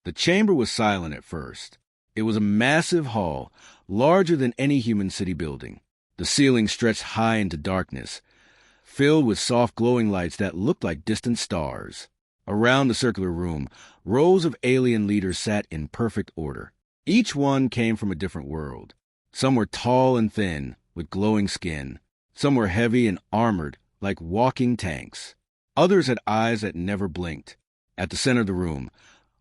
The chamber was silent at first. It was a massive hall, larger than any human city building. The ceiling stretched high into darkness, filled with soft glowing lights that looked like distant stars. Around the circular room, rows of alien leaders sat in perfect order. Each one came from a different world. Some were tall and thin, with glowing skin. Some were heavy and armored, like walking tanks. Others had eyes that never blinked. At the center of the room,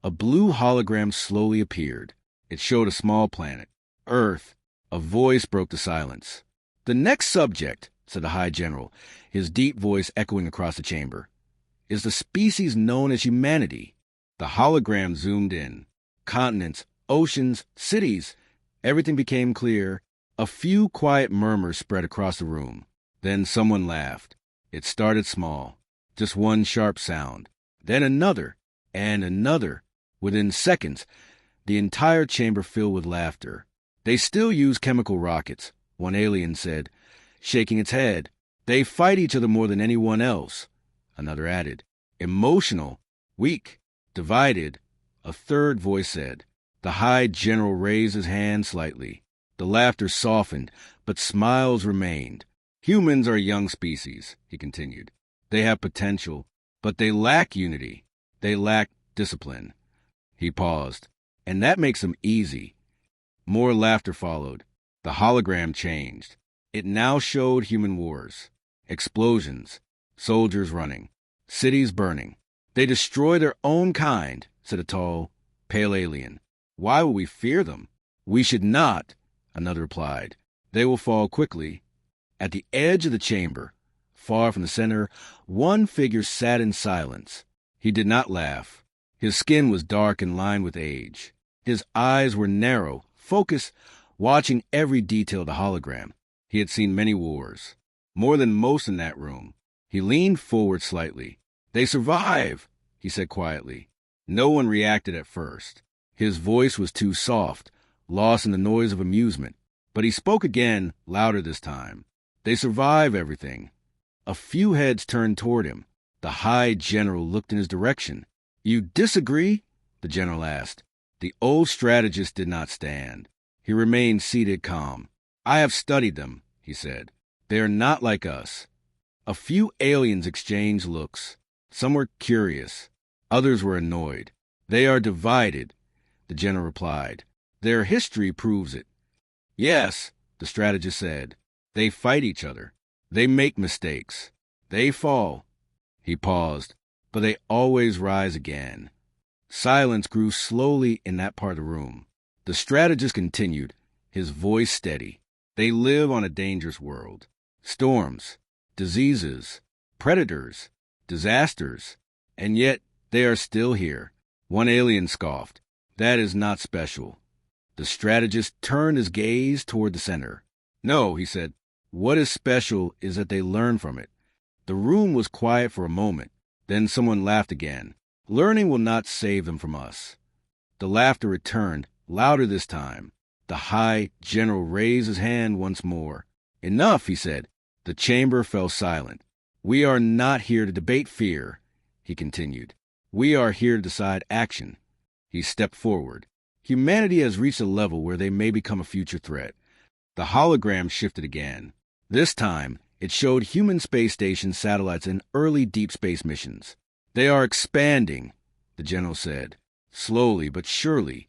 a blue hologram slowly appeared. It showed a small planet, Earth. A voice broke the silence. "The next subject," said the High General, his deep voice echoing across the chamber, "is the species known as humanity." The hologram zoomed in. Continents, oceans, cities. Everything became clear. A few quiet murmurs spread across the room. Then someone laughed. It started small, just one sharp sound. Then another, and another. Within seconds, the entire chamber filled with laughter. "They still use chemical rockets," one alien said, shaking its head. "They fight each other more than anyone else," another added. "Emotional, weak, divided," a third voice said. The High General raised his hand slightly. The laughter softened, but smiles remained. "Humans are a young species," he continued. "They have potential, but they lack unity. They lack discipline." He paused. "And that makes them easy." More laughter followed. The hologram changed. It now showed human wars, explosions, soldiers running, cities burning. "They destroy their own kind," said a tall, pale alien. "Why will we fear them?" "We should not," another replied. "They will fall quickly." At the edge of the chamber, far from the center, one figure sat in silence. He did not laugh. His skin was dark and lined with age. His eyes were narrow, focused, watching every detail of the hologram. He had seen many wars, more than most in that room. He leaned forward slightly. "They survive," he said quietly. No one reacted at first. His voice was too soft, lost in the noise of amusement. But he spoke again, louder this time. "They survive everything." A few heads turned toward him. The High General looked in his direction. "You disagree?" the general asked. The old strategist did not stand. He remained seated calm. "I have studied them," he said. "They are not like us." A few aliens exchanged looks. Some were curious. Others were annoyed. "They are divided," the general replied. "Their history proves it." "Yes," the strategist said. "They fight each other. They make mistakes. They fall." He paused. "But they always rise again." Silence grew slowly in that part of the room. The strategist continued, his voice steady. "They live on a dangerous world. Storms, diseases, predators, disasters. And yet they are still here." One alien scoffed. "That is not special." The strategist turned his gaze toward the center. "No," he said. "What is special is that they learn from it." The room was quiet for a moment. Then someone laughed again. "Learning will not save them from us." The laughter returned, louder this time. The High General raised his hand once more. "Enough," he said. The chamber fell silent. "We are not here to debate fear," he continued. "We are here to decide action." He stepped forward. "Humanity has reached a level where they may become a future threat." The hologram shifted again. This time, it showed human space station satellites in early deep space missions. "They are expanding," the general said, slowly but surely.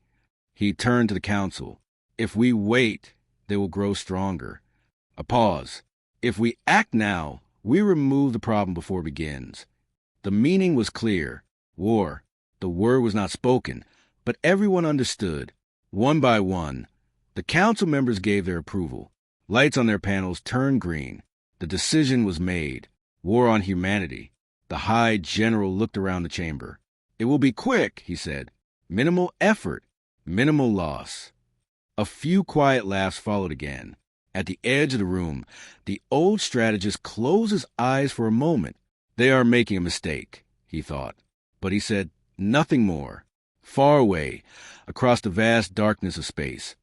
He turned to the council. "If we wait, they will grow stronger." A pause. "If we act now, we remove the problem before it begins." The meaning was clear. War. The word was not spoken, but everyone understood. One by one, the council members gave their approval. Lights on their panels turned green. The decision was made. War on humanity. The High General looked around the chamber. "It will be quick," he said. "Minimal effort, minimal loss." A few quiet laughs followed again. At the edge of the room, the old strategist closed his eyes for a moment. "They are making a mistake," he thought. But he said nothing more. Far away, across the vast darkness of space,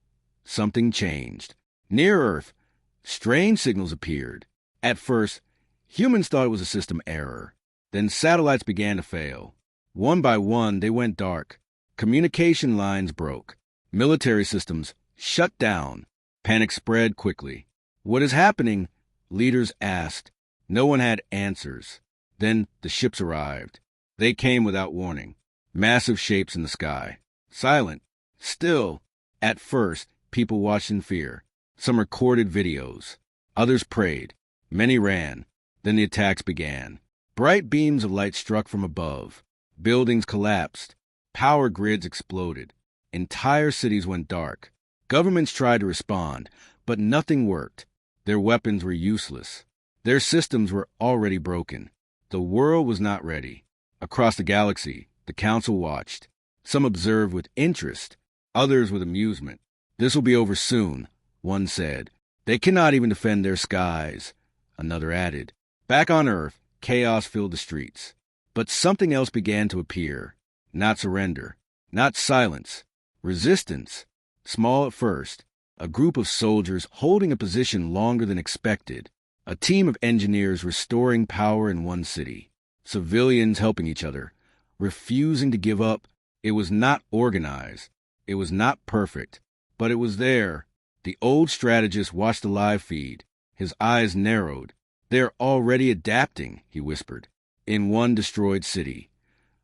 something changed. Near Earth, strange signals appeared. At first, humans thought it was a system error. Then satellites began to fail. One by one, they went dark. Communication lines broke. Military systems shut down. Panic spread quickly. What is happening? Leaders asked. No one had answers. Then the ships arrived. They came without warning. Massive shapes in the sky. Silent. Still. At first, people watched in fear. Some recorded videos. Others prayed. Many ran. Then the attacks began. Bright beams of light struck from above. Buildings collapsed. Power grids exploded. Entire cities went dark. Governments tried to respond, but nothing worked. Their weapons were useless. Their systems were already broken. The world was not ready. Across the galaxy, the council watched. Some observed with interest, others with amusement. This will be over soon, one said. They cannot even defend their skies, another added. Back on Earth, chaos filled the streets. But something else began to appear. Not surrender, not silence, resistance. Small at first, a group of soldiers holding a position longer than expected. A team of engineers restoring power in one city. Civilians helping each other, refusing to give up. It was not organized. It was not perfect. But it was there. The old strategist watched the live feed. His eyes narrowed. They're already adapting, he whispered. In one destroyed city,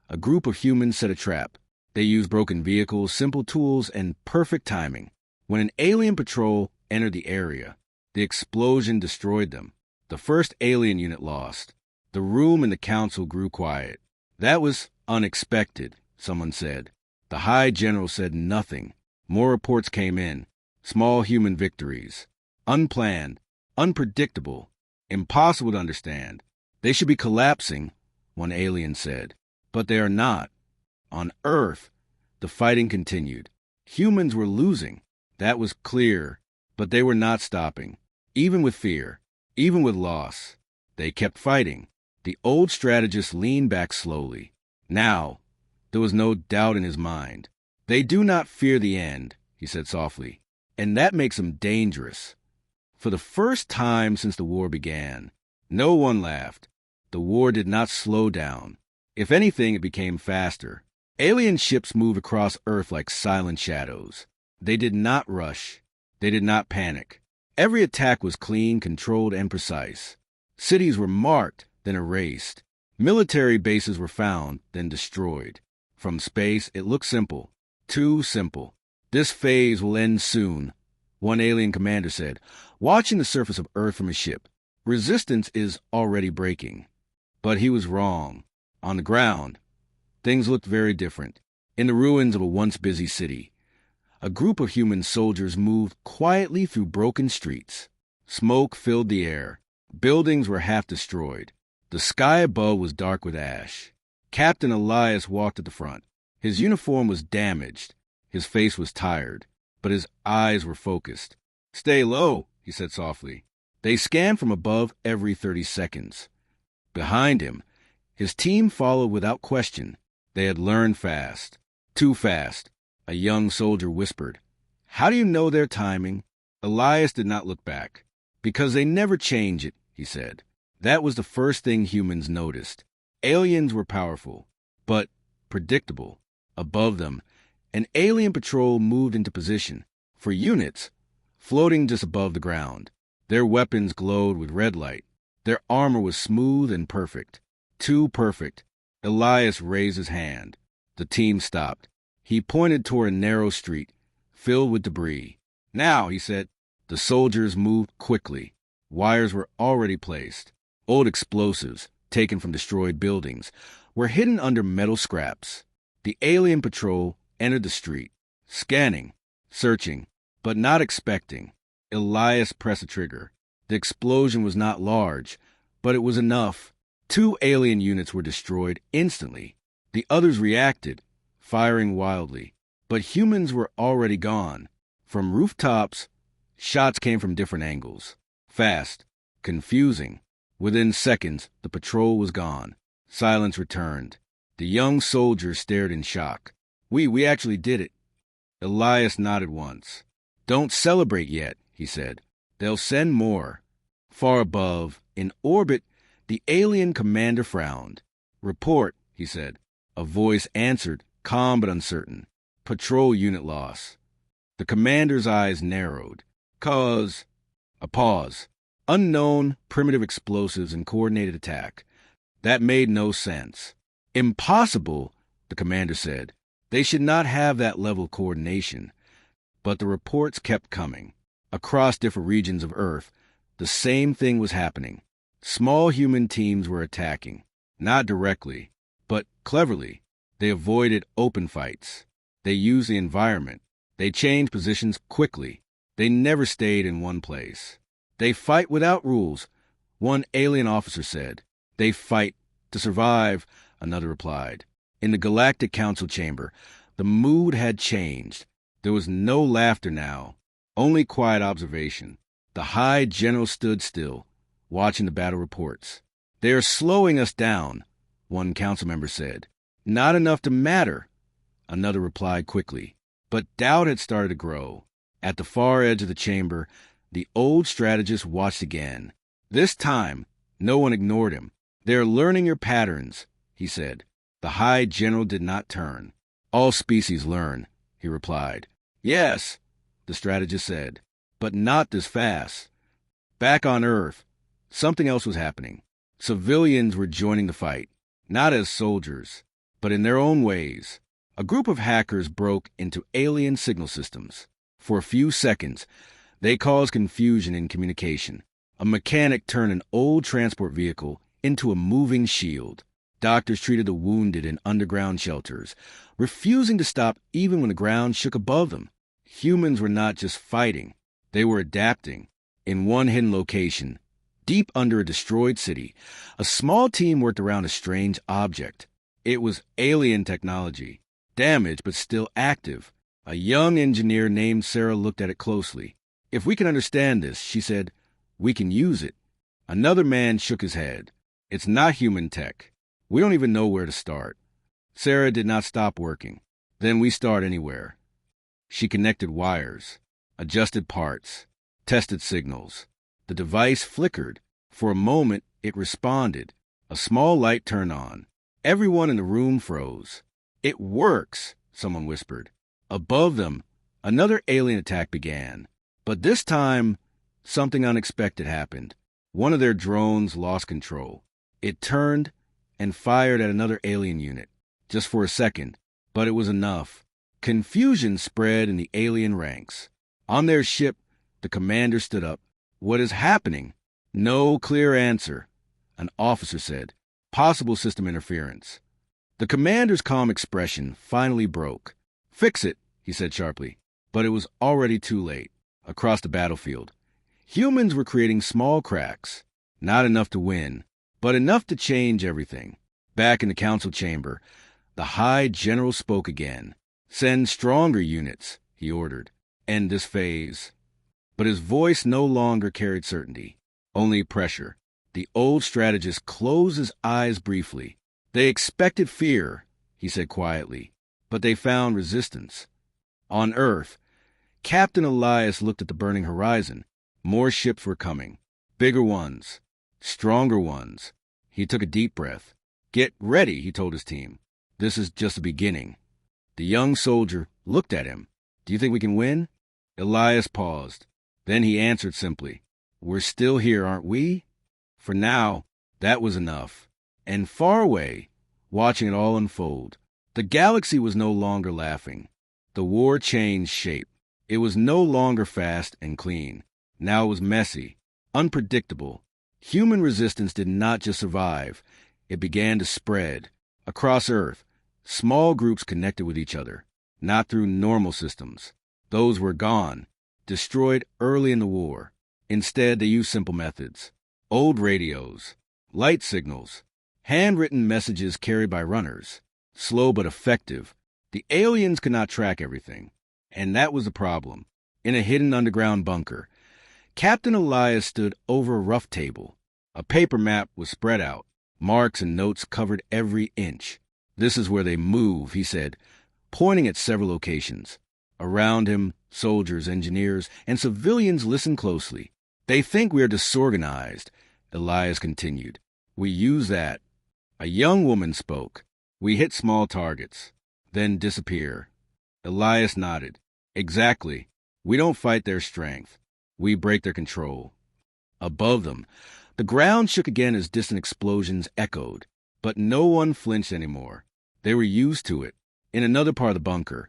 a group of humans set a trap. They used broken vehicles, simple tools, and perfect timing. When an alien patrol entered the area, the explosion destroyed them. The first alien unit lost. The room in the council grew quiet. That was unexpected, someone said. The High General said nothing. More reports came in. Small human victories. Unplanned, unpredictable, impossible to understand. They should be collapsing, one alien said. But they are not. On Earth, the fighting continued. Humans were losing. That was clear. But they were not stopping. Even with fear, even with loss, they kept fighting. The old strategist leaned back slowly. Now, there was no doubt in his mind. They do not fear the end, he said softly, and that makes them dangerous. For the first time since the war began, no one laughed. The war did not slow down. If anything, it became faster. Alien ships moved across Earth like silent shadows. They did not rush. They did not panic. Every attack was clean, controlled, and precise. Cities were marked, then erased. Military bases were found, then destroyed. From space, it looked simple. Too simple. This phase will end soon, one alien commander said, watching the surface of Earth from his ship. Resistance is already breaking. But he was wrong. On the ground, things looked very different. In the ruins of a once busy city, a group of human soldiers moved quietly through broken streets. Smoke filled the air. Buildings were half destroyed. The sky above was dark with ash. Captain Elias walked at the front. His uniform was damaged. His face was tired, but his eyes were focused. "Stay low," he said softly. They scanned from above every 30 seconds. Behind him, his team followed without question. They had learned fast. Too fast. A young soldier whispered. "How do you know their timing?" Elias did not look back. "Because they never change it," he said. That was the first thing humans noticed. Aliens were powerful, but predictable. Above them, an alien patrol moved into position. For units, floating just above the ground. Their weapons glowed with red light. Their armor was smooth and perfect. Too perfect. Elias raised his hand. The team stopped. He pointed toward a narrow street, filled with debris. "Now," he said. The soldiers moved quickly. Wires were already placed. Old explosives, taken from destroyed buildings, were hidden under metal scraps. The alien patrol entered the street, scanning, searching, but not expecting. Elias pressed a trigger. The explosion was not large, but it was enough. 2 alien units were destroyed instantly. The others reacted, firing wildly. But humans were already gone. From rooftops, shots came from different angles. Fast, confusing. Within seconds, the patrol was gone. Silence returned. The young soldiers stared in shock. We actually did it." Elias nodded once. "Don't celebrate yet," he said. "They'll send more." Far above, in orbit, the alien commander frowned. "Report," he said. A voice answered, calm but uncertain. Patrol unit loss. The commander's eyes narrowed. A pause. Unknown, primitive explosives and coordinated attack. That made no sense. Impossible, the commander said. They should not have that level of coordination. But the reports kept coming. Across different regions of Earth, the same thing was happening. Small human teams were attacking. Not directly, but cleverly. They avoided open fights. They used the environment. They changed positions quickly. They never stayed in one place. They fight without rules, one alien officer said. They fight to survive, another replied. In the Galactic Council chamber, the mood had changed. There was no laughter now, only quiet observation. The High General stood still, watching the battle reports. They are slowing us down, one council member said. Not enough to matter, another replied quickly. But doubt had started to grow. At the far edge of the chamber, the old strategist watched again. This time, no one ignored him. They're learning your patterns, he said. The High General did not turn. All species learn, he replied. Yes, the strategist said, but not this fast. Back on Earth, something else was happening. Civilians were joining the fight, not as soldiers, but in their own ways. A group of hackers broke into alien signal systems. For a few seconds, they caused confusion in communication. A mechanic turned an old transport vehicle into a moving shield. Doctors treated the wounded in underground shelters, refusing to stop even when the ground shook above them. Humans were not just fighting, they were adapting. In one hidden location, deep under a destroyed city, a small team worked around a strange object. It was alien technology, damaged but still active. A young engineer named Sarah looked at it closely. If we can understand this, she said, we can use it. Another man shook his head. It's not human tech. We don't even know where to start. Sarah did not stop working. Then we start anywhere. She connected wires, adjusted parts, tested signals. The device flickered. For a moment, it responded. A small light turned on. Everyone in the room froze. It works, someone whispered. Above them, another alien attack began. But this time, something unexpected happened. One of their drones lost control. It turned and fired at another alien unit, just for a second, but it was enough. Confusion spread in the alien ranks. On their ship, the commander stood up. What is happening? No clear answer, an officer said. Possible system interference. The commander's calm expression finally broke. Fix it, he said sharply. But it was already too late. Across the battlefield, humans were creating small cracks, not enough to win, but enough to change everything. Back in the council chamber, the High General spoke again. Send stronger units, he ordered. End this phase. But his voice no longer carried certainty, only pressure. The old strategist closed his eyes briefly. They expected fear, he said quietly, but they found resistance. On Earth, Captain Elias looked at the burning horizon. More ships were coming. Bigger ones. Stronger ones. He took a deep breath. Get ready, he told his team. This is just the beginning. The young soldier looked at him. Do you think we can win? Elias paused. Then he answered simply. We're still here, aren't we? For now, that was enough. And far away, watching it all unfold, the galaxy was no longer laughing. The war changed shape. It was no longer fast and clean. Now it was messy, unpredictable. Human resistance did not just survive. It began to spread. Across Earth, small groups connected with each other, not through normal systems. Those were gone, destroyed early in the war. Instead, they used simple methods. Old radios, light signals, handwritten messages carried by runners. Slow but effective. The aliens could not track everything. And that was the problem. In a hidden underground bunker, Captain Elias stood over a rough table. A paper map was spread out. Marks and notes covered every inch. This is where they move, he said, pointing at several locations. Around him, soldiers, engineers, and civilians listened closely. They think we are disorganized, Elias continued. We use that. A young woman spoke. We hit small targets. then disappear. Elias nodded. Exactly. We don't fight their strength. We break their control. Above them, the ground shook again as distant explosions echoed, but no one flinched anymore. They were used to it. In another part of the bunker,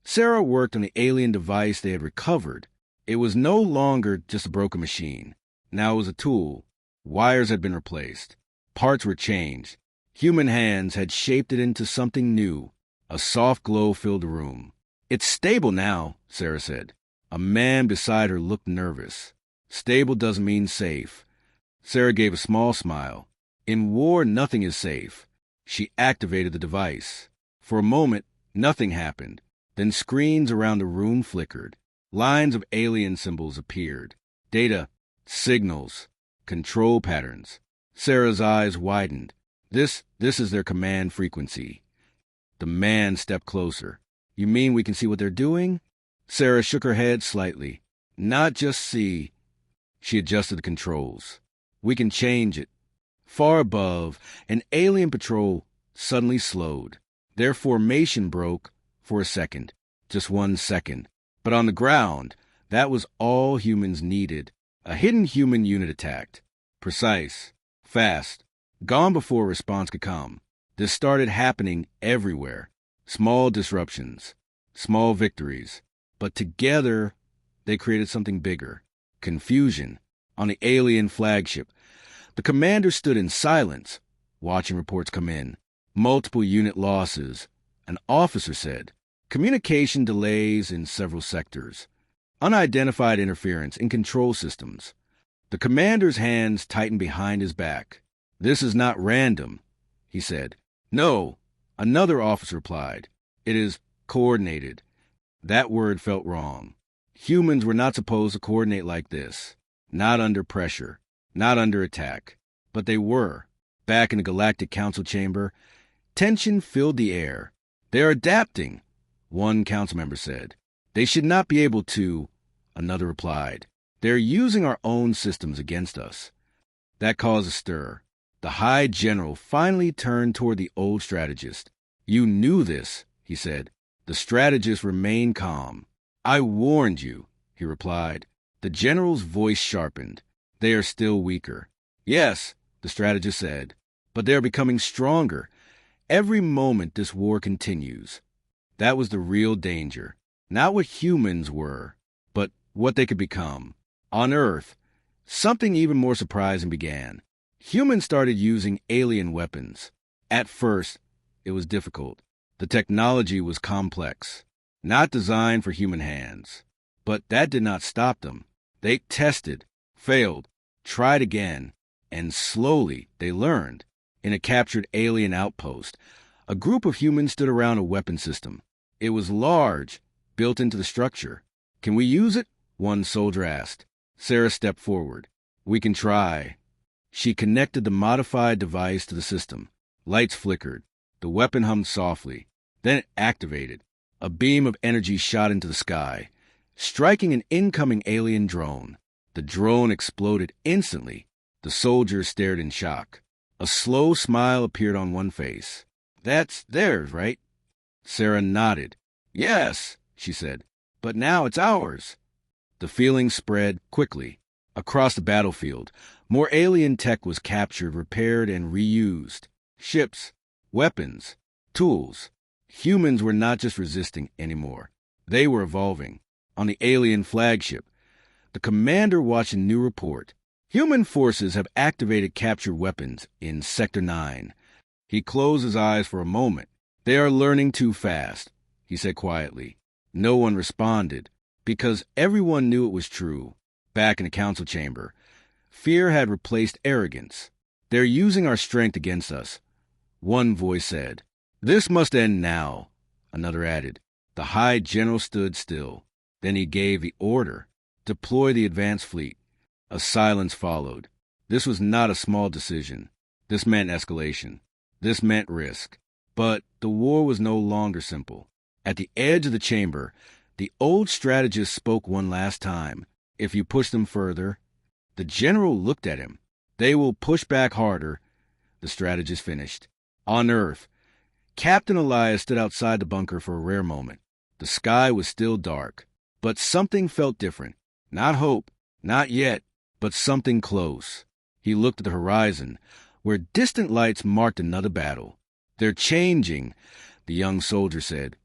Sarah worked on the alien device they had recovered. It was no longer just a broken machine. Now it was a tool. Wires had been replaced. Parts were changed. Human hands had shaped it into something new. A soft glow filled the room. It's stable now, Sarah said. A man beside her looked nervous. Stable doesn't mean safe. Sarah gave a small smile. In war, nothing is safe. She activated the device. For a moment, nothing happened. Then screens around the room flickered. Lines of alien symbols appeared. Data, signals, control patterns. Sarah's eyes widened. This is their command frequency. The man stepped closer. You mean we can see what they're doing? Sarah shook her head slightly. Not just see. She adjusted the controls. We can change it. Far above, an alien patrol suddenly slowed. Their formation broke for a second. Just 1 second. But on the ground, that was all humans needed. A hidden human unit attacked. Precise. Fast. Gone before a response could come. This started happening everywhere. Small disruptions. Small victories. But together, they created something bigger. Confusion. On the alien flagship, the commander stood in silence, watching reports come in. Multiple unit losses. An officer said, communication delays in several sectors. Unidentified interference in control systems. The commander's hands tightened behind his back. This is not random, he said. No, another officer replied. It is coordinated. That word felt wrong. Humans were not supposed to coordinate like this. Not under pressure. Not under attack. But they were. Back in the Galactic Council chamber, tension filled the air. They're adapting, one council member said. They should not be able to, another replied. They're using our own systems against us. That caused a stir. The High General finally turned toward the old strategist. You knew this, he said. The strategist remained calm. I warned you, he replied. The general's voice sharpened. They are still weaker. Yes, the strategist said, but they are becoming stronger. Every moment this war continues. That was the real danger. Not what humans were, but what they could become. On Earth, something even more surprising began. Humans started using alien weapons. At first, it was difficult. The technology was complex, not designed for human hands. But that did not stop them. They tested, failed, tried again, and slowly they learned. In a captured alien outpost, a group of humans stood around a weapon system. It was large, built into the structure. Can we use it? One soldier asked. Sarah stepped forward. We can try. She connected the modified device to the system. Lights flickered. The weapon hummed softly. Then it activated. A beam of energy shot into the sky, striking an incoming alien drone. The drone exploded instantly. The soldiers stared in shock. A slow smile appeared on one face. That's theirs, right? Sarah nodded. Yes, she said. But now it's ours. The feeling spread quickly. Across the battlefield, more alien tech was captured, repaired, and reused. Ships, weapons, tools. Humans were not just resisting anymore. They were evolving. On the alien flagship, the commander watched a new report. Human forces have activated captured weapons in Sector 9. He closed his eyes for a moment. They are learning too fast, he said quietly. No one responded, because everyone knew it was true. Back in the council chamber, fear had replaced arrogance. They're using our strength against us, one voice said. This must end now, another added. The High General stood still. Then he gave the order. Deploy the advanced fleet. A silence followed. This was not a small decision. This meant escalation. This meant risk. But the war was no longer simple. At the edge of the chamber, the old strategist spoke one last time. If you push them further, the general looked at him. They will push back harder, the strategist finished. On Earth, Captain Elias stood outside the bunker for a rare moment. The sky was still dark, but something felt different. Not hope, not yet, but something close. He looked at the horizon, where distant lights marked another battle. "They're changing," the young soldier said.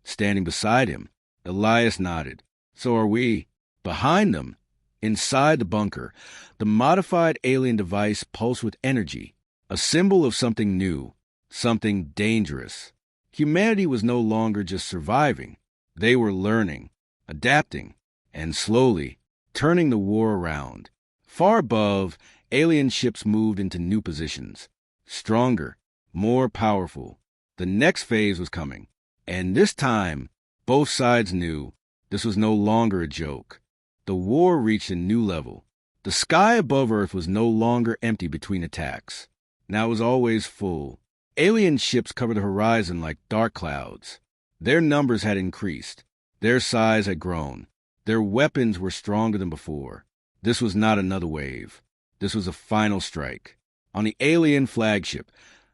Standing beside him, Elias nodded. "So are we." Behind them, inside the bunker, the modified alien device pulsed with energy, a symbol of something new, something dangerous. Humanity was no longer just surviving. They were learning, adapting, and slowly turning the war around. Far above, alien ships moved into new positions. Stronger, more powerful. The next phase was coming. And this time, both sides knew this was no longer a joke. The war reached a new level. The sky above Earth was no longer empty between attacks. Now it was always full. Alien ships covered the horizon like dark clouds. Their numbers had increased. Their size had grown. Their weapons were stronger than before. This was not another wave. This was a final strike. On the alien flagship,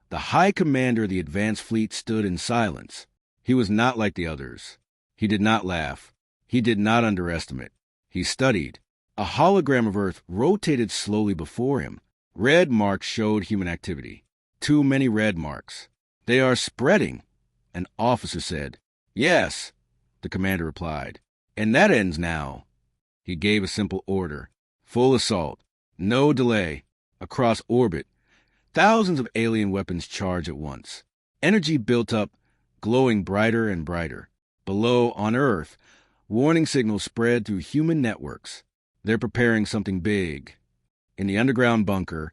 the High Commander of the Advanced Fleet stood in silence. He was not like the others. He did not laugh. He did not underestimate. He studied. A hologram of Earth rotated slowly before him. Red marks showed human activity. Too many red marks. "They are spreading," an officer said. "Yes," the commander replied. "And that ends now." He gave a simple order. Full assault. No delay. Across orbit, thousands of alien weapons charged at once. Energy built up, glowing brighter and brighter. Below, on Earth, warning signals spread through human networks. They're preparing something big. In the underground bunker,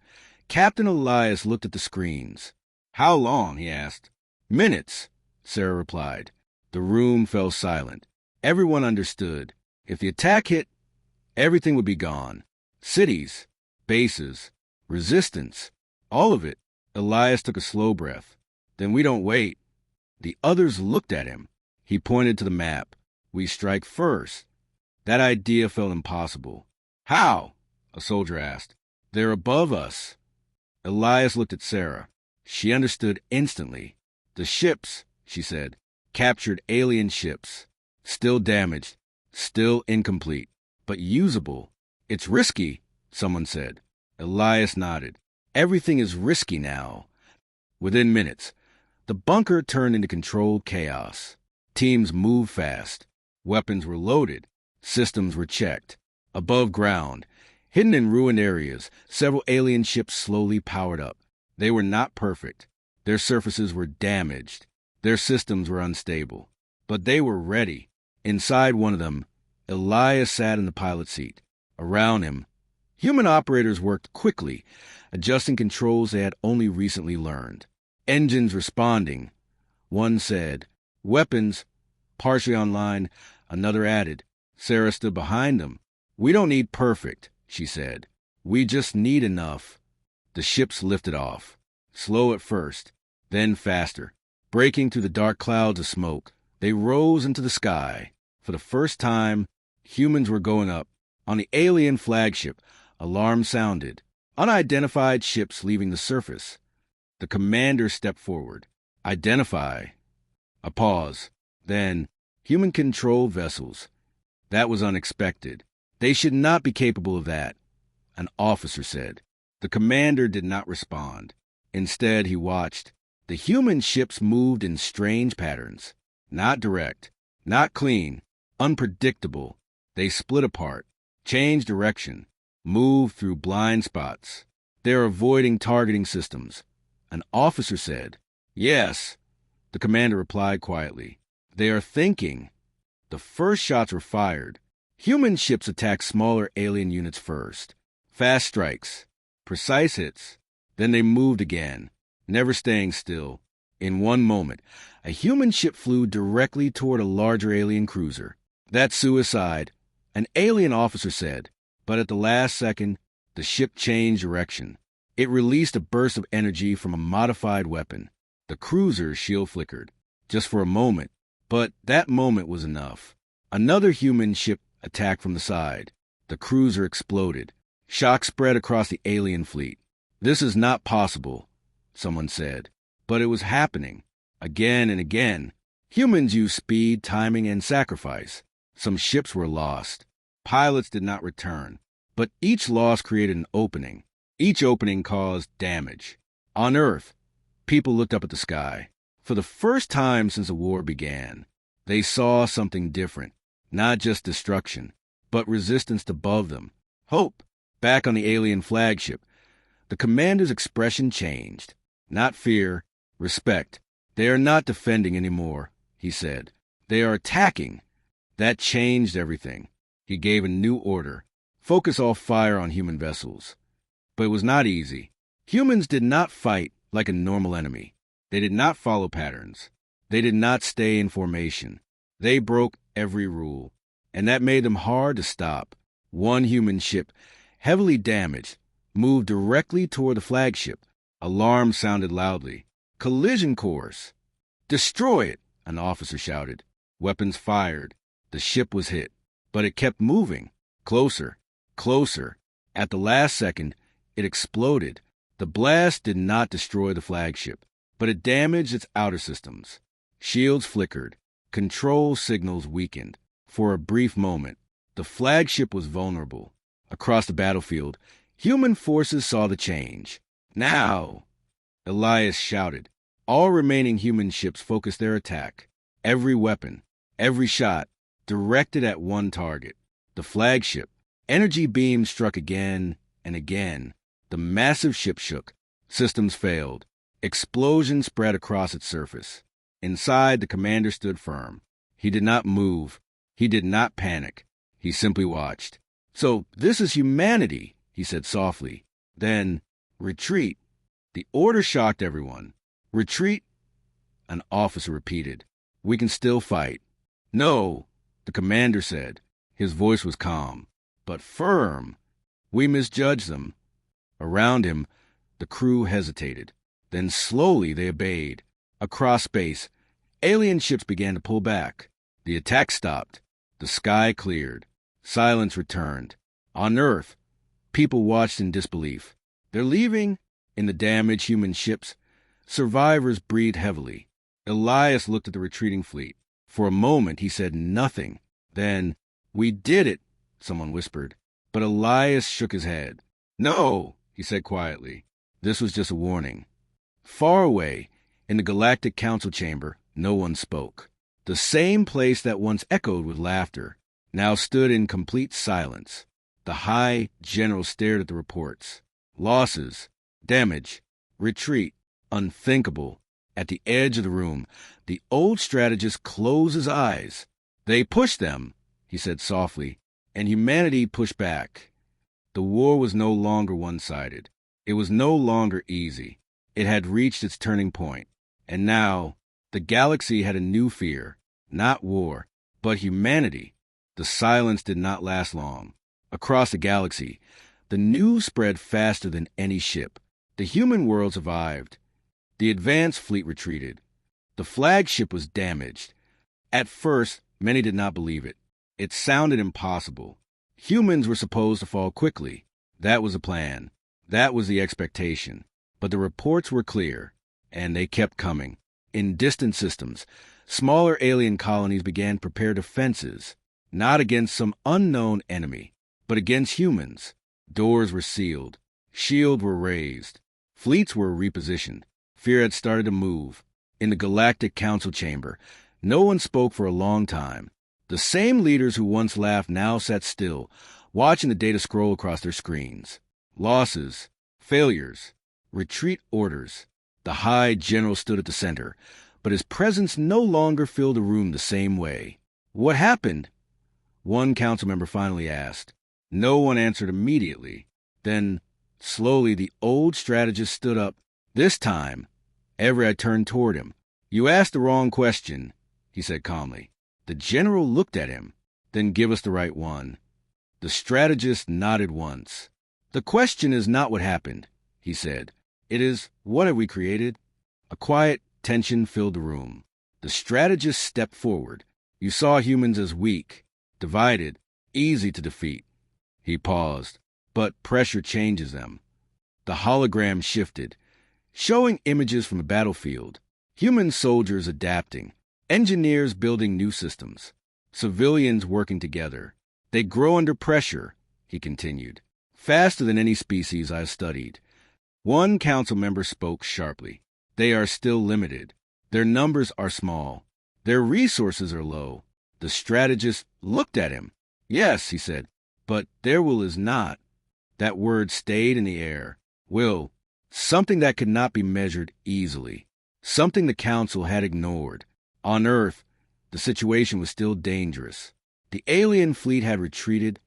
Captain Elias looked at the screens. "How long?" he asked. "Minutes," Sarah replied. The room fell silent. Everyone understood. If the attack hit, everything would be gone. Cities, bases, resistance, all of it. Elias took a slow breath. "Then we don't wait." The others looked at him. He pointed to the map. "We strike first." That idea felt impossible. "How?" a soldier asked. "They're above us." Elias looked at Sarah. She understood instantly. "The ships," she said, "captured alien ships. Still damaged, still incomplete, but usable." "It's risky," someone said. Elias nodded. "Everything is risky now." Within minutes, the bunker turned into controlled chaos. Teams moved fast. Weapons were loaded. Systems were checked. Above ground, hidden in ruined areas, several alien ships slowly powered up. They were not perfect. Their surfaces were damaged. Their systems were unstable. But they were ready. Inside one of them, Elias sat in the pilot seat. Around him, human operators worked quickly, adjusting controls they had only recently learned. Engines responding. One said, "Weapons, partially online," another added. Sarah stood behind them. "We don't need perfect," she said. "We just need enough." The ships lifted off. Slow at first, then faster. Breaking through the dark clouds of smoke, they rose into the sky. For the first time, humans were going up. On the alien flagship, alarm sounded. Unidentified ships leaving the surface. The commander stepped forward. "Identify." A pause. Then, human control vessels. That was unexpected. "They should not be capable of that," an officer said. The commander did not respond. Instead, he watched. The human ships moved in strange patterns. Not direct, not clean, unpredictable. They split apart, changed direction, moved through blind spots. "They're avoiding targeting systems," an officer said. "Yes," the commander replied quietly. "They are thinking." The first shots were fired. Human ships attacked smaller alien units first. Fast strikes, precise hits. Then they moved again, never staying still. In one moment, a human ship flew directly toward a larger alien cruiser. "That's suicide," an alien officer said. But at the last second, the ship changed direction. It released a burst of energy from a modified weapon. The cruiser's shield flickered, just for a moment, but that moment was enough. Another human ship attacked from the side. The cruiser exploded. Shock spread across the alien fleet. "This is not possible," someone said. But it was happening. Again and again, humans used speed, timing, and sacrifice. Some ships were lost. Pilots did not return. But each loss created an opening. Each opening caused damage. On Earth, people looked up at the sky. For the first time since the war began, they saw something different. Not just destruction, but resistance above them. Hope. Back on the alien flagship, the commander's expression changed. Not fear, respect. They are not defending anymore, he said. They are attacking. That changed everything. He gave a new order. Focus all fire on human vessels. But it was not easy. Humans did not fight like a normal enemy. They did not follow patterns. They did not stay in formation. They broke every rule, and that made them hard to stop. One human ship, heavily damaged, moved directly toward the flagship. Alarm sounded loudly. Collision course. Destroy it, an officer shouted. Weapons fired. The ship was hit, but it kept moving. Closer, closer. At the last second, it exploded. The blast did not destroy the flagship, but it damaged its outer systems. Shields flickered. Control signals weakened. For a brief moment, the flagship was vulnerable. Across the battlefield, human forces saw the change. Now! Elias shouted. All remaining human ships focused their attack. Every weapon, every shot, directed at one target. The flagship. Energy beams struck again and again. The massive ship shook. Systems failed. Explosions spread across its surface. Inside, the commander stood firm. He did not move. He did not panic. He simply watched. So this is humanity, he said softly. Then, retreat. The order shocked everyone. Retreat? An officer repeated. We can still fight. No, the commander said. His voice was calm, but firm. We misjudged them. Around him, the crew hesitated. Then slowly they obeyed. Across space, alien ships began to pull back. The attack stopped. The sky cleared. Silence returned. On Earth, people watched in disbelief. They're leaving? In the damaged human ships, survivors breathed heavily. Elias looked at the retreating fleet. For a moment, he said nothing. Then, we did it, someone whispered. But Elias shook his head. No, he said quietly. This was just a warning. Far away, in the Galactic Council chamber, no one spoke. The same place that once echoed with laughter now stood in complete silence. The High General stared at the reports. Losses, damage, retreat, unthinkable. At the edge of the room, the old strategist closed his eyes. They pushed them, he said softly, and humanity pushed back. The war was no longer one-sided. It was no longer easy. It had reached its turning point. And now, the galaxy had a new fear. Not war, but humanity. The silence did not last long. Across the galaxy, the news spread faster than any ship. The human world survived. The advanced fleet retreated. The flagship was damaged. At first, many did not believe it. It sounded impossible. Humans were supposed to fall quickly. That was the plan. That was the expectation. But the reports were clear, and they kept coming. In distant systems, smaller alien colonies began to prepare defenses, not against some unknown enemy, but against humans. Doors were sealed. Shields were raised. Fleets were repositioned. Fear had started to move. In the Galactic Council chamber, no one spoke for a long time. The same leaders who once laughed now sat still, watching the data scroll across their screens. Losses, failures, retreat orders. The High General stood at the center, but his presence no longer filled the room the same way. What happened? One council member finally asked. No one answered immediately. Then, slowly, the old strategist stood up. This time, Everett turned toward him. You asked the wrong question, he said calmly. The general looked at him. Then give us the right one. The strategist nodded once. The question is not what happened, he said. It is, what have we created? A quiet tension filled the room. The strategist stepped forward. You saw humans as weak, divided, easy to defeat. He paused. But pressure changes them. The hologram shifted, showing images from the battlefield. Human soldiers adapting, engineers building new systems, civilians working together. They grow under pressure, he continued, faster than any species I've studied. One council member spoke sharply. They are still limited. Their numbers are small. Their resources are low. The strategist looked at him. Yes, he said, but their will is not. That word stayed in the air. Will, something that could not be measured easily. Something the council had ignored. On Earth, the situation was still dangerous. The alien fleet had retreated,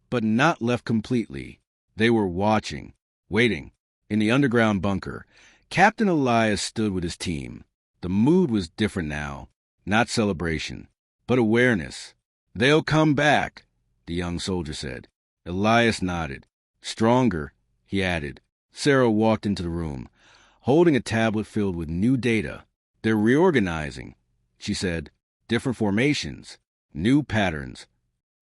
but not left completely. They were watching, waiting. In the underground bunker, Captain Elias stood with his team. The mood was different now. Not celebration, but awareness. They'll come back, the young soldier said. Elias nodded. Stronger, he added. Sarah walked into the room, holding a tablet filled with new data. They're reorganizing, she said. Different formations, new patterns.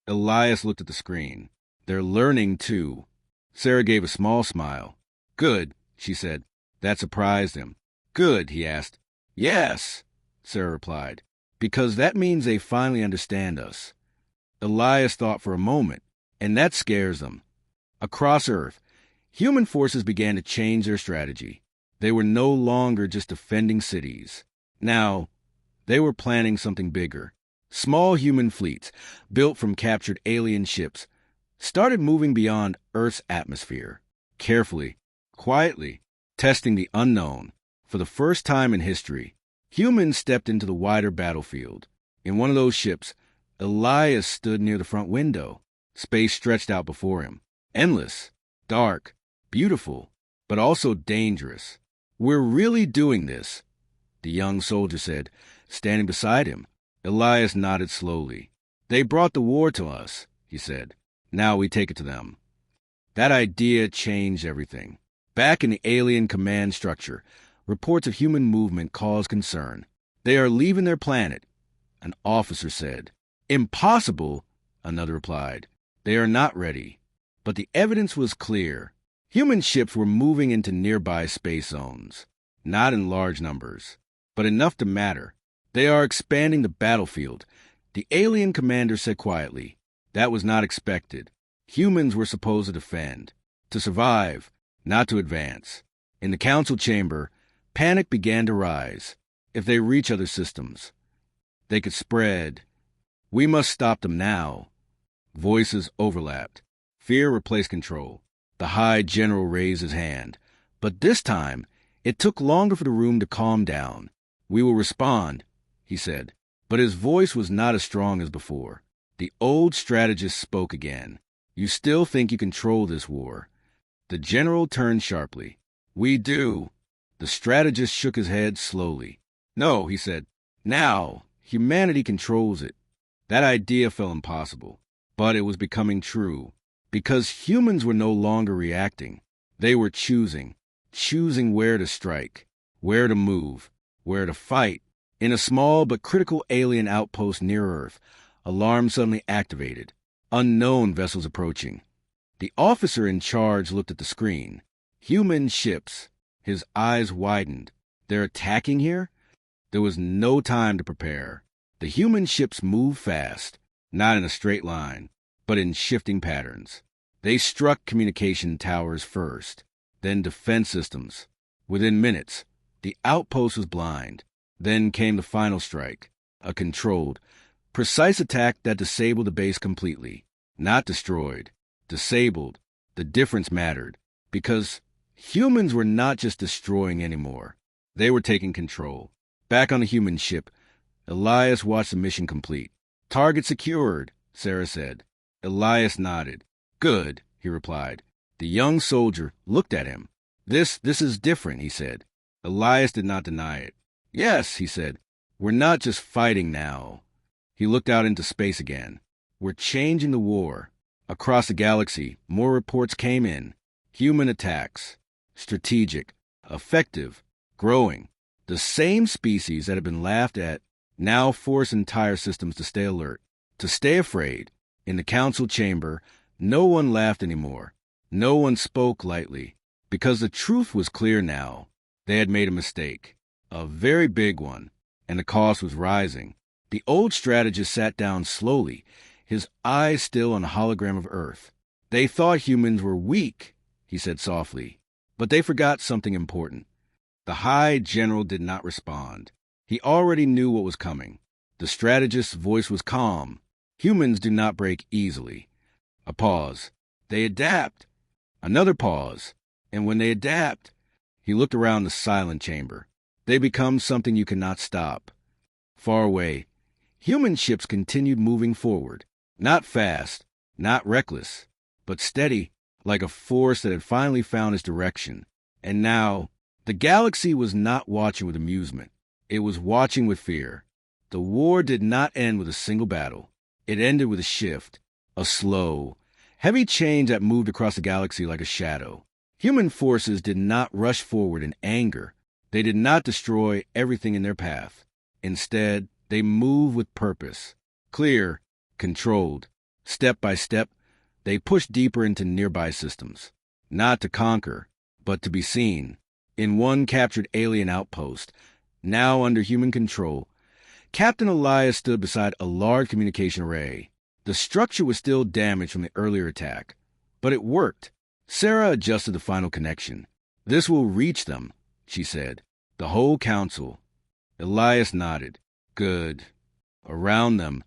Elias looked at the screen. They're learning, too. Sarah gave a small smile. Good, she said. That surprised him. Good, he asked. Yes, Sarah replied, because that means they finally understand us. Elias thought for a moment, and that scares them. Across Earth, human forces began to change their strategy. They were no longer just defending cities. Now, they were planning something bigger. Small human fleets, built from captured alien ships, started moving beyond Earth's atmosphere, carefully, quietly, testing the unknown. For the first time in history, humans stepped into the wider battlefield. In one of those ships, Elias stood near the front window. Space stretched out before him. Endless, dark, beautiful, but also dangerous. We're really doing this, the young soldier said, standing beside him. Elias nodded slowly. They brought the war to us, he said. Now we take it to them. That idea changed everything. Back in the alien command structure, reports of human movement caused concern. They are leaving their planet, an officer said. Impossible, another replied. They are not ready. But the evidence was clear. Human ships were moving into nearby space zones, not in large numbers, but enough to matter. They are expanding the battlefield, the alien commander said quietly. That was not expected. Humans were supposed to defend, to survive, not to advance. In the council chamber, panic began to rise. If they reach other systems, they could spread. We must stop them now. Voices overlapped. Fear replaced control. The High General raised his hand. But this time, it took longer for the room to calm down. We will respond, he said. But his voice was not as strong as before. The old strategist spoke again. You still think you control this war? The general turned sharply. We do. The strategist shook his head slowly. No, he said. Now, humanity controls it. That idea felt impossible, but it was becoming true. Because humans were no longer reacting. They were choosing where to strike, where to move, where to fight. In a small but critical alien outpost near Earth, alarm suddenly activated. Unknown vessels approaching. The officer in charge looked at the screen. Human ships. His eyes widened. They're attacking here? There was no time to prepare. The human ships moved fast, not in a straight line, but in shifting patterns. They struck communication towers first, then defense systems. Within minutes, the outpost was blind. Then came the final strike, a controlled, precise attack that disabled the base completely. Not destroyed, disabled. The difference mattered, because humans were not just destroying anymore. They were taking control. Back on the human ship, Elias watched the mission complete. Target secured, Sarah said. Elias nodded. Good, he replied. The young soldier looked at him. This is different, he said. Elias did not deny it. Yes, he said. We're not just fighting now. He looked out into space again. We're changing the war. Across the galaxy, more reports came in. Human attacks. Strategic. Effective. Growing. The same species that had been laughed at now force entire systems to stay alert, to stay afraid. In the council chamber, no one laughed anymore. No one spoke lightly, because the truth was clear now. They had made a mistake. A very big one, and the cost was rising. The old strategist sat down slowly, his eyes still on the hologram of Earth. They thought humans were weak, he said softly, but they forgot something important. The High General did not respond. He already knew what was coming. The strategist's voice was calm. Humans do not break easily. A pause. They adapt. Another pause. And when they adapt, he looked around the silent chamber. They become something you cannot stop. Far away, human ships continued moving forward. Not fast, not reckless, but steady, like a force that had finally found its direction. And now, the galaxy was not watching with amusement. It was watching with fear. The war did not end with a single battle. It ended with a shift, a slow, heavy change that moved across the galaxy like a shadow. Human forces did not rush forward in anger. They did not destroy everything in their path. Instead, they moved with purpose. Clear, controlled. Step by step, they pushed deeper into nearby systems. Not to conquer, but to be seen. In one captured alien outpost, now under human control, Captain Elias stood beside a large communication array. The structure was still damaged from the earlier attack, but it worked. Sarah adjusted the final connection. "This will reach them," she said. "The whole council." Elias nodded. "Good." Around them,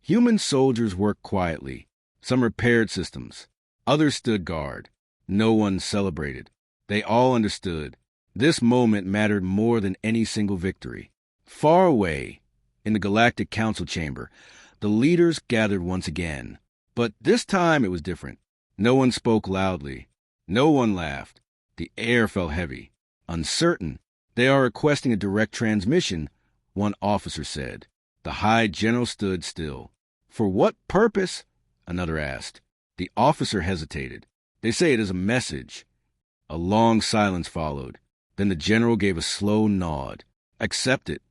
human soldiers worked quietly. Some repaired systems. Others stood guard. No one celebrated. They all understood. This moment mattered more than any single victory. Far away, in the Galactic Council chamber, the leaders gathered once again. But this time it was different. No one spoke loudly. No one laughed. The air felt heavy, uncertain. "They are requesting a direct transmission," one officer said. The High General stood still. "For what purpose?" another asked. The officer hesitated. "They say it is a message." A long silence followed. Then the general gave a slow nod. "Accept it."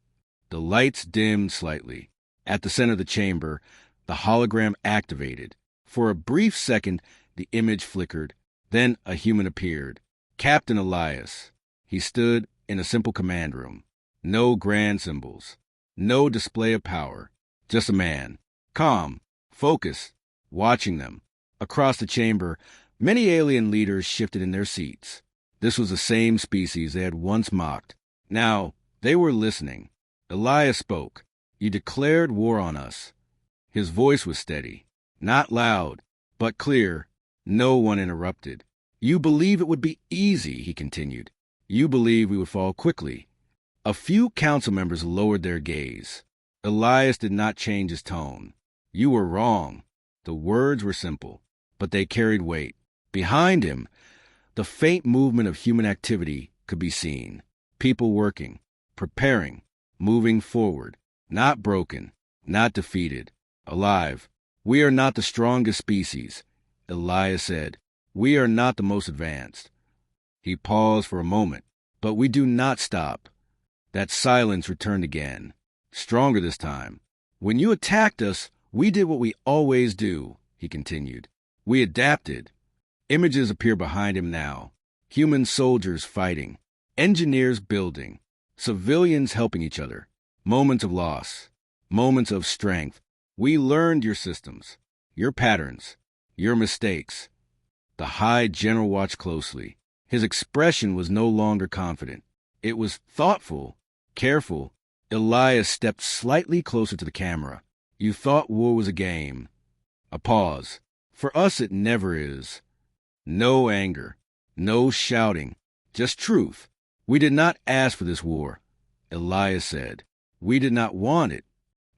The lights dimmed slightly. At the center of the chamber, the hologram activated. For a brief second, the image flickered. Then a human appeared. Captain Elias. He stood in a simple command room. No grand symbols. No display of power. Just a man. Calm. Focused. Watching them. Across the chamber, many alien leaders shifted in their seats. This was the same species they had once mocked. Now, they were listening. Elias spoke. "You declared war on us." His voice was steady. Not loud, but clear. No one interrupted. "You believe it would be easy," he continued. "You believe we would fall quickly." A few council members lowered their gaze. Elias did not change his tone. "You were wrong." The words were simple, but they carried weight. Behind him, the faint movement of human activity could be seen. People working, preparing, moving forward. Not broken, not defeated, alive. "We are not the strongest species," Elias said. "We are not the most advanced." He paused for a moment. "But we do not stop." That silence returned again, stronger this time. "When you attacked us, we did what we always do," he continued. "We adapted." Images appear behind him now. Human soldiers fighting, engineers building, civilians helping each other. Moments of loss, moments of strength. "We learned your systems, your patterns, your mistakes." The High General watched closely. His expression was no longer confident. It was thoughtful, careful. Elias stepped slightly closer to the camera. "You thought war was a game." A pause. "For us it never is." No anger, no shouting, just truth. "We did not ask for this war," Elias said. "We did not want it."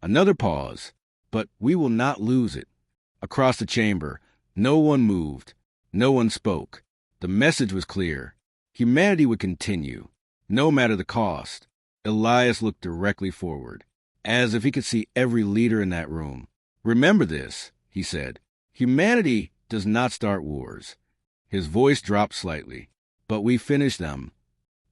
Another pause. "But we will not lose it." Across the chamber, no one moved. No one spoke. The message was clear. Humanity would continue, no matter the cost. Elias looked directly forward, as if he could see every leader in that room. "Remember this," he said. "Humanity does not start wars." His voice dropped slightly. "But we finish them."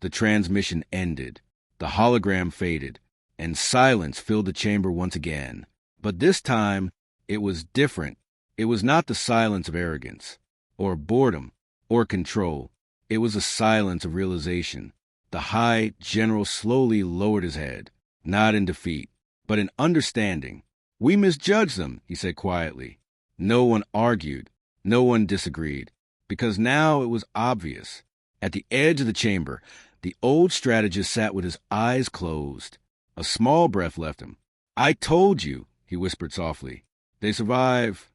The transmission ended. The hologram faded, and silence filled the chamber once again. But this time, it was different. It was not the silence of arrogance, or boredom, or control. It was a silence of realization. The high general slowly lowered his head, not in defeat, but in understanding. "We misjudged them," he said quietly. No one argued. No one disagreed. Because now it was obvious. At the edge of the chamber, the old strategist sat with his eyes closed. A small breath left him. "I told you," he whispered softly. "They survive."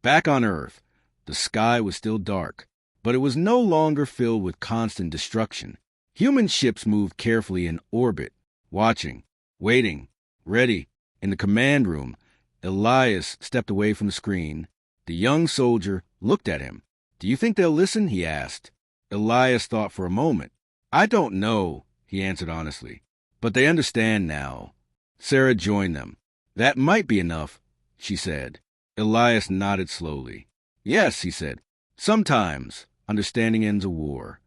Back on Earth, the sky was still dark, but it was no longer filled with constant destruction. Human ships moved carefully in orbit, watching, waiting, ready. In the command room, Elias stepped away from the screen. The young soldier looked at him. "Do you think they'll listen?" he asked. Elias thought for a moment. "I don't know," he answered honestly. "But they understand now." Sarah joined them. "That might be enough," she said. Elias nodded slowly. "Yes," he said. "Sometimes understanding ends a war."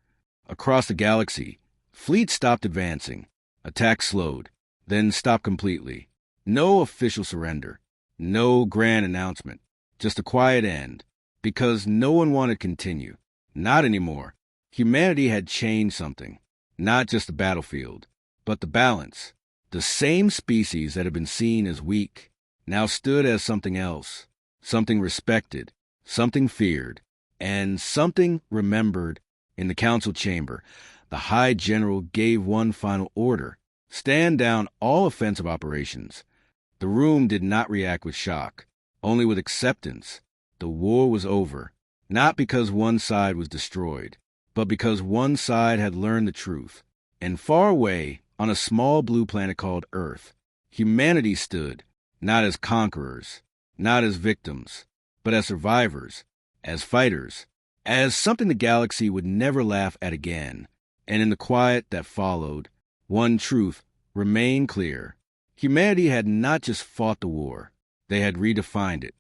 Across the galaxy, fleets stopped advancing. Attacks slowed, then stopped completely. No official surrender. No grand announcement. Just a quiet end. Because no one wanted to continue. Not anymore. Humanity had changed something. Not just the battlefield, but the balance. The same species that had been seen as weak now stood as something else. Something respected. Something feared. And something remembered. In the council chamber, the High General gave one final order. Stand down all offensive operations. The room did not react with shock, only with acceptance. The war was over, not because one side was destroyed, but because one side had learned the truth. And far away, on a small blue planet called Earth, humanity stood, not as conquerors, not as victims, but as survivors, as fighters, as something the galaxy would never laugh at again. And in the quiet that followed, one truth remained clear. Humanity had not just fought the war, they had redefined it.